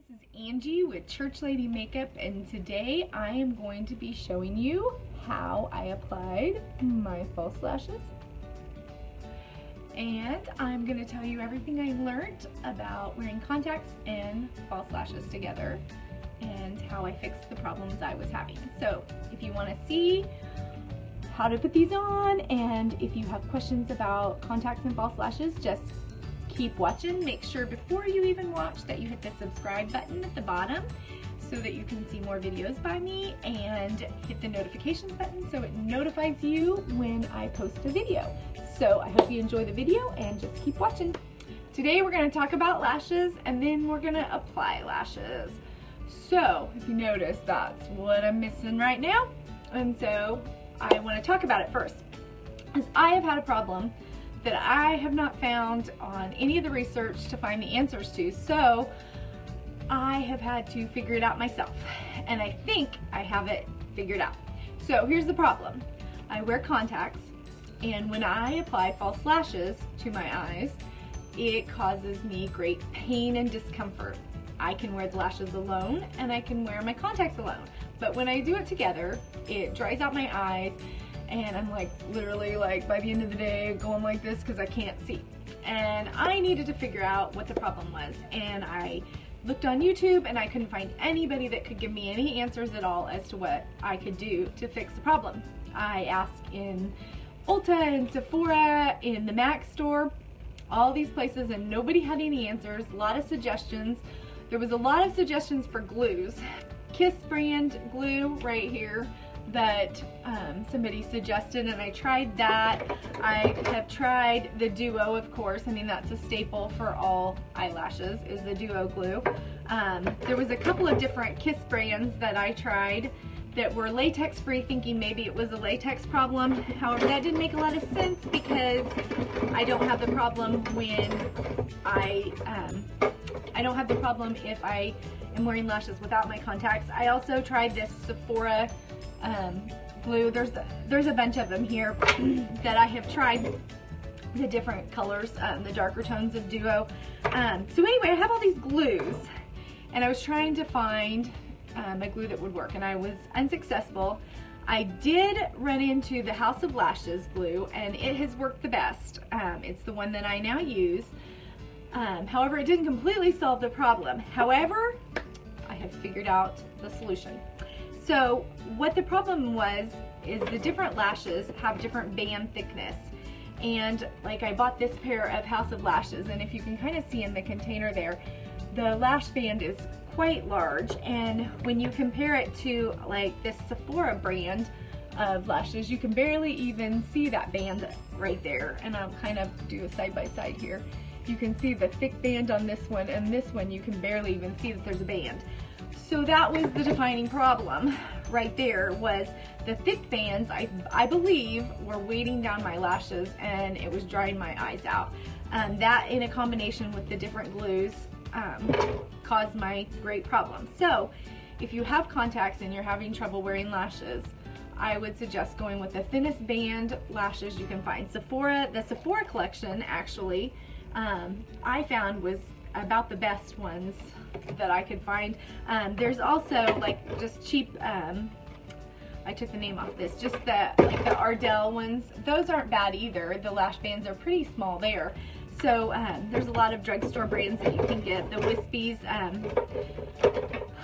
This is Angie with Church Lady Makeup, and today I am going to be showing you how I applied my false lashes. And I'm going to tell you everything I learned about wearing contacts and false lashes together and how I fixed the problems I was having. So if you want to see how to put these on, and if you have questions about contacts and false lashes, just keep watching. Make sure before you even watch that you hit the subscribe button at the bottom so that you can see more videos by me, and hit the notifications button so it notifies you when I post a video. So I hope you enjoy the video and just keep watching. Today we're going to talk about lashes, and then we're going to apply lashes. So if you notice, that's what I'm missing right now, and so I want to talk about it first, as I have had a problem that I have not found on any of the research to find the answers to, so I have had to figure it out myself, and I think I have it figured out. So here's the problem. I wear contacts, and when I apply false lashes to my eyes, it causes me great pain and discomfort. I can wear the lashes alone, and I can wear my contacts alone, but when I do it together, it dries out my eyes, and I'm like literally like by the end of the day going like this because I can't see. And I needed to figure out what the problem was, and I looked on YouTube and I couldn't find anybody that could give me any answers at all as to what I could do to fix the problem. I asked in Ulta and Sephora, in the MAC store, all these places, and nobody had any answers. A lot of suggestions. There was a lot of suggestions for glues. Kiss brand glue right here that somebody suggested, and I tried that. I have tried the Duo, of course. I mean, that's a staple for all eyelashes, is the Duo glue. There was a couple of different Kiss brands that I tried that were latex free, thinking maybe it was a latex problem. However, that didn't make a lot of sense because I don't have the problem when I don't have the problem if I am wearing lashes without my contacts. I also tried this Sephora glue. There's a bunch of them here that I have tried, the different colors, the darker tones of Duo. So anyway, I have all these glues, and I was trying to find a glue that would work, and I was unsuccessful. I did run into the House of Lashes glue, and it has worked the best. It's the one that I now use. However, it didn't completely solve the problem. However, I have figured out the solution. So what the problem was is the different lashes have different band thickness. And like, I bought this pair of House of Lashes, and if you can kind of see in the container there, the lash band is quite large, and when you compare it to like this Sephora brand of lashes, you can barely even see that band right there. And I'll kind of do a side by side here. You can see the thick band on this one, and this one you can barely even see that there's a band. So that was the defining problem right there, was the thick bands, I believe, were weighting down my lashes, and it was drying my eyes out. That, in a combination with the different glues, caused my great problem. So if you have contacts and you're having trouble wearing lashes, I would suggest going with the thinnest band lashes you can find. The Sephora collection, actually, I found was about the best ones that I could find. There's also like just cheap, I took the name off this, just like the Ardell ones. Those aren't bad either. The lash bands are pretty small there. So there's a lot of drugstore brands that you can get, the Wispies.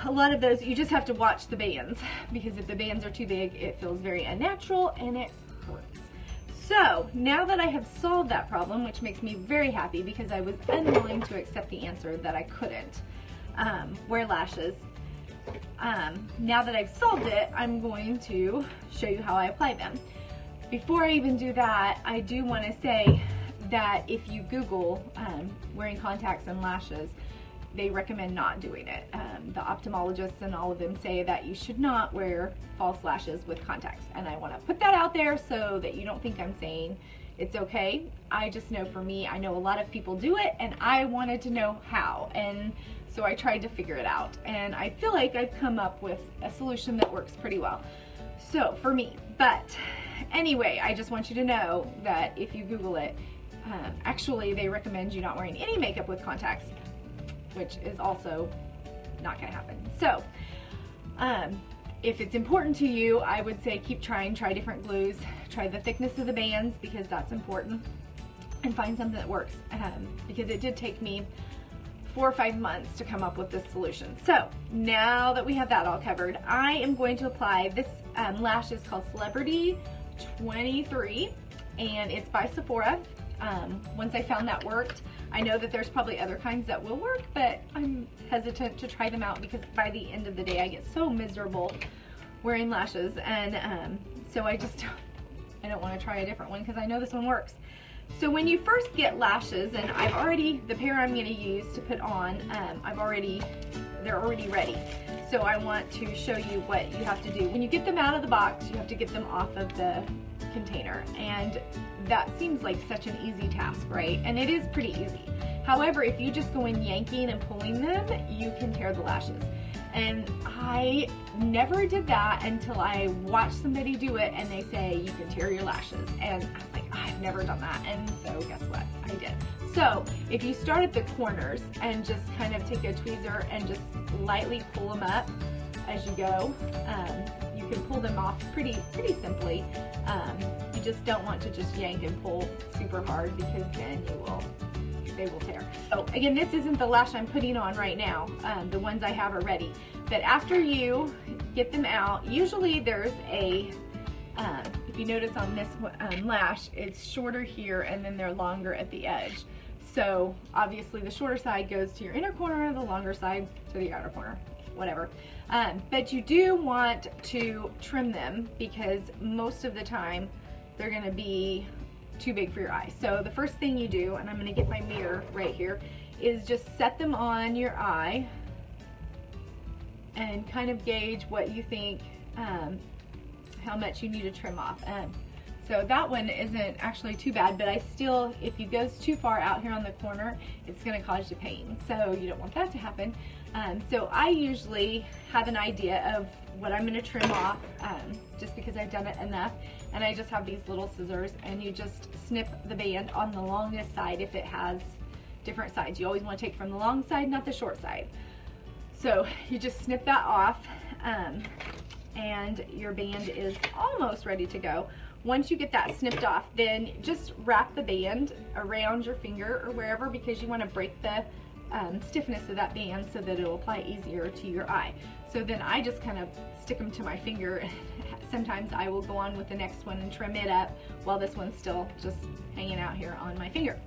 A lot of those, you just have to watch the bands, because if the bands are too big, it feels very unnatural and it hurts. So now that I have solved that problem, which makes me very happy because I was unwilling to accept the answer that I couldn't wear lashes, now that I've solved it, I'm going to show you how I apply them. Before I even do that, I do want to say that if you Google wearing contacts and lashes, they recommend not doing it. The ophthalmologists and all of them say that you should not wear false lashes with contacts, and I want to put that out there so that you don't think I'm saying it's okay. I just know, for me, I know a lot of people do it, and I wanted to know how, and so I tried to figure it out, and I feel like I've come up with a solution that works pretty well, so for me. But anyway, I just want you to know that if you Google it, actually they recommend you not wearing any makeup with contacts, which is also not gonna happen. So, if it's important to you, I would say keep trying, try different glues, try the thickness of the bands because that's important, and find something that works, because it did take me 4 or 5 months to come up with this solution. So now that we have that all covered, I am going to apply this lash is called Celebrity 23, and it's by Sephora. Once I found that worked, I know that there's probably other kinds that will work, but I'm hesitant to try them out because by the end of the day I get so miserable wearing lashes, and so I don't want to try a different one because I know this one works. So when you first get lashes, and the pair I'm going to use to put on, they're already ready. So I want to show you what you have to do. When you get them out of the box, you have to get them off of the container, and that seems like such an easy task, right? And it is pretty easy. However, if you just go in yanking and pulling them, you can tear the lashes. And I never did that until I watched somebody do it, and they say you can tear your lashes. And I was like, I've never done that. And so guess what? I did. So if you start at the corners and just kind of take a tweezer and just lightly pull them up as you go, you can pull them off pretty simply. You just don't want to just yank and pull super hard because then they will tear. So again, this isn't the lash I'm putting on right now. The ones I have are ready. But after you get them out, usually there's a, if you notice on this lash, it's shorter here and then they're longer at the edge. So obviously the shorter side goes to your inner corner, the longer side to the outer corner, whatever. But you do want to trim them because most of the time they're gonna be too big for your eyes. So the first thing you do, and I'm gonna get my mirror right here, is just set them on your eye and kind of gauge what you think, how much you need to trim off. So that one isn't actually too bad, but I still, if it goes too far out here on the corner, it's gonna cause you pain. So you don't want that to happen. So I usually have an idea of what I'm gonna trim off, just because I've done it enough. And I just have these little scissors, and you just snip the band on the longest side if it has different sides. You always wanna take from the long side, not the short side. So you just snip that off, and your band is almost ready to go. Once you get that snipped off, then just wrap the band around your finger or wherever, because you want to break the stiffness of that band so that it'll apply easier to your eye. So then I just kind of stick them to my finger. Sometimes I will go on with the next one and trim it up while this one's still just hanging out here on my finger.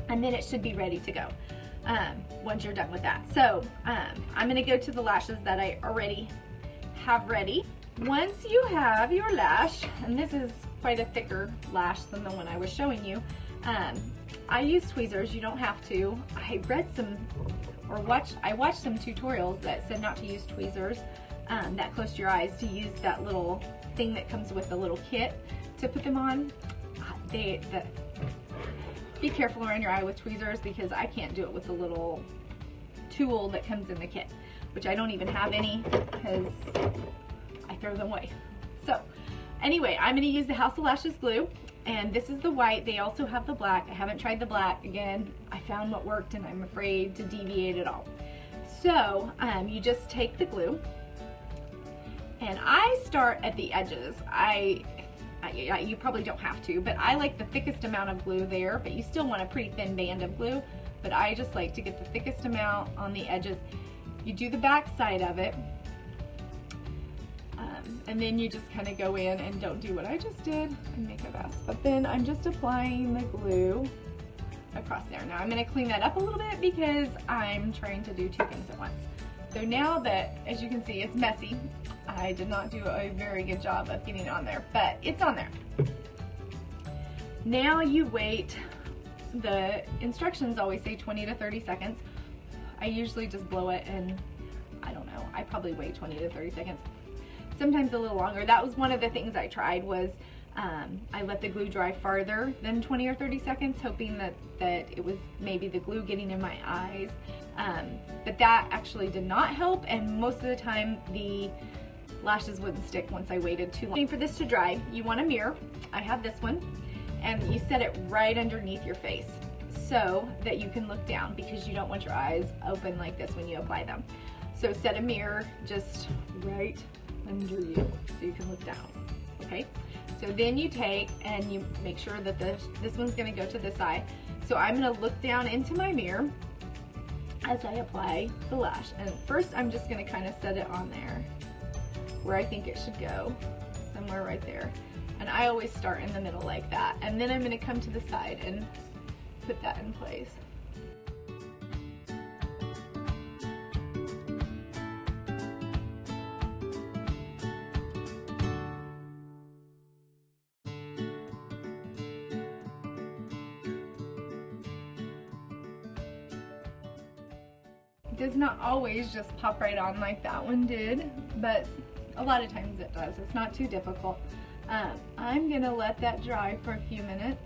And then it should be ready to go once you're done with that. So I'm going to go to the lashes that I already have ready. Once you have your lash, and this is quite a thicker lash than the one I was showing you, I use tweezers. You don't have to. I read some, or I watched some tutorials that said not to use tweezers that close to your eyes, to use that little thing that comes with the little kit to put them on. Be careful around your eye with tweezers, because I can't do it with the little tool that comes in the kit, which I don't even have any because I throw them away. So anyway, I'm going to use the House of Lashes glue, and this is the white. They also have the black. I haven't tried the black. Again, I found what worked and I'm afraid to deviate at all. So you just take the glue, and I start at the edges. You probably don't have to, but I like the thickest amount of glue there, but you still want a pretty thin band of glue. But I just like to get the thickest amount on the edges. You do the back side of it, and then you just kind of go in and don't do what I just did and make a mess. But then I'm just applying the glue across there. Now I'm going to clean that up a little bit because I'm trying to do two things at once. So now that, as you can see, it's messy, I did not do a very good job of getting it on there, but it's on there. Now you wait. The instructions always say 20 to 30 seconds. I usually just blow it, and I don't know, I probably wait 20 to 30 seconds. Sometimes a little longer. That was one of the things I tried, was I let the glue dry farther than 20 or 30 seconds, hoping that it was maybe the glue getting in my eyes. But that actually did not help, and most of the time the lashes wouldn't stick once I waited too long. For this to dry, you want a mirror. I have this one, and you set it right underneath your face. so that you can look down, because you don't want your eyes open like this when you apply them. So set a mirror just right under you so you can look down, okay? So then you take and you make sure that this one's gonna go to the side. So I'm gonna look down into my mirror as I apply the lash. And first I'm just gonna kind of set it on there where I think it should go, somewhere right there. And I always start in the middle like that. And then I'm gonna come to the side and put that in place. It does not always just pop right on like that one did, but a lot of times it does. It's not too difficult. I'm gonna let that dry for a few minutes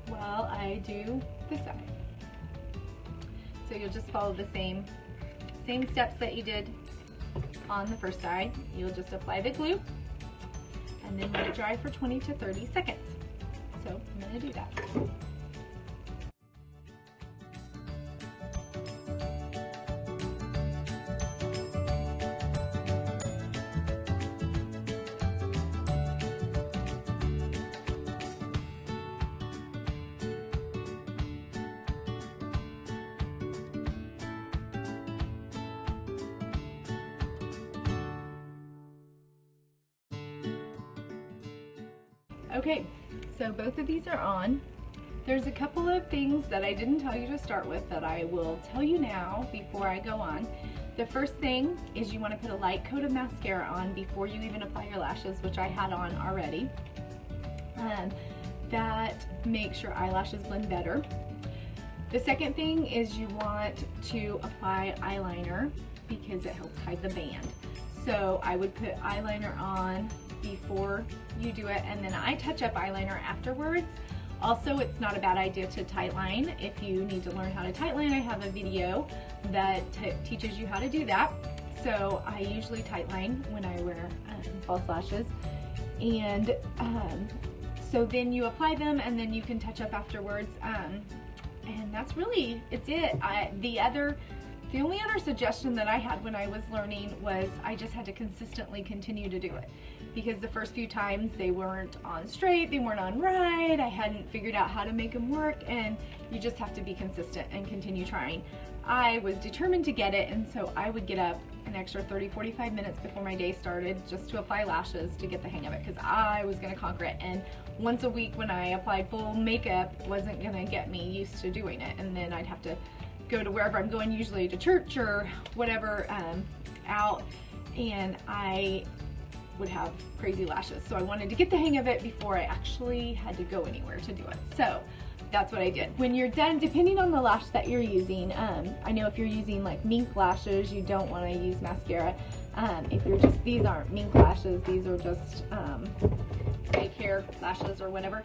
while I do the side. So you'll just follow the same steps that you did on the first side. You'll just apply the glue and then let it dry for 20 to 30 seconds. So I'm gonna do that. Okay, so both of these are on. There's a couple of things that I didn't tell you to start with that I will tell you now before I go on. The first thing is you want to put a light coat of mascara on before you even apply your lashes, which I had on already. That makes your eyelashes blend better. The second thing is you want to apply eyeliner because it helps hide the band. So I would put eyeliner on before you do it, and then I touch up eyeliner afterwards. Also, it's not a bad idea to tightline. If you need to learn how to tightline, I have a video that teaches you how to do that. So I usually tightline when I wear false lashes. And so then you apply them and then you can touch up afterwards. And that's really, it's it. The only other suggestion that I had when I was learning was I just had to consistently continue to do it, because the first few times they weren't on straight, they weren't on right, I hadn't figured out how to make them work, and you just have to be consistent and continue trying. I was determined to get it, and so I would get up an extra 30-45 minutes before my day started just to apply lashes to get the hang of it, because I was going to conquer it. And once a week when I applied full makeup wasn't going to get me used to doing it, and then I'd have to go to wherever I'm going, usually to church or whatever, out, and I would have crazy lashes. So I wanted to get the hang of it before I actually had to go anywhere to do it. So that's what I did. When you're done, depending on the lash that you're using, I know if you're using like mink lashes, you don't want to use mascara. If you're just, these aren't mink lashes, these are just fake hair lashes or whatever.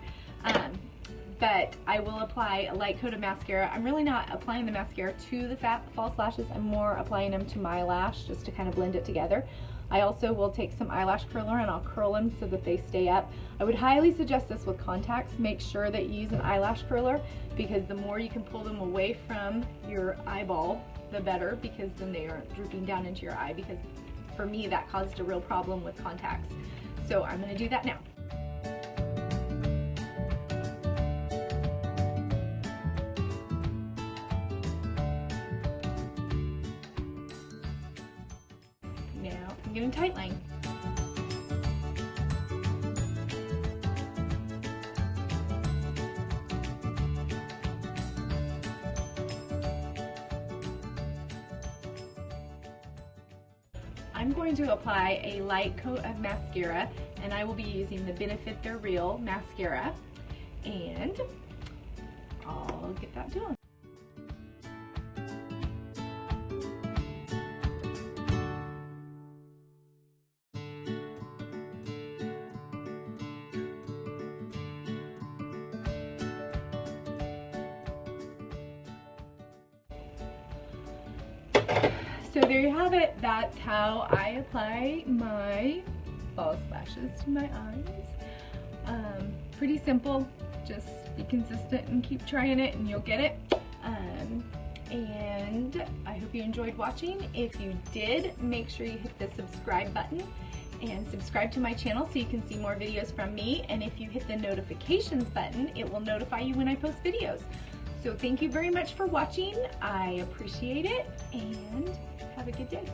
But I will apply a light coat of mascara. I'm really not applying the mascara to the false lashes. I'm more applying them to my lash just to kind of blend it together. I also will take some eyelash curler and I'll curl them so that they stay up. I would highly suggest this with contacts. Make sure that you use an eyelash curler, because the more you can pull them away from your eyeball, the better, because then they aren't drooping down into your eye, because for me that caused a real problem with contacts. So I'm going to do that now. I'm going to tightline. I'm going to apply a light coat of mascara, and I will be using the Benefit They're Real mascara, and I'll get that done. So there you have it. That's how I apply my false lashes to my eyes. Pretty simple. Just be consistent and keep trying it and you'll get it. And I hope you enjoyed watching. If you did, make sure you hit the subscribe button and subscribe to my channel so you can see more videos from me. And if you hit the notifications button, it will notify you when I post videos. So thank you very much for watching. I appreciate it, and have a good day.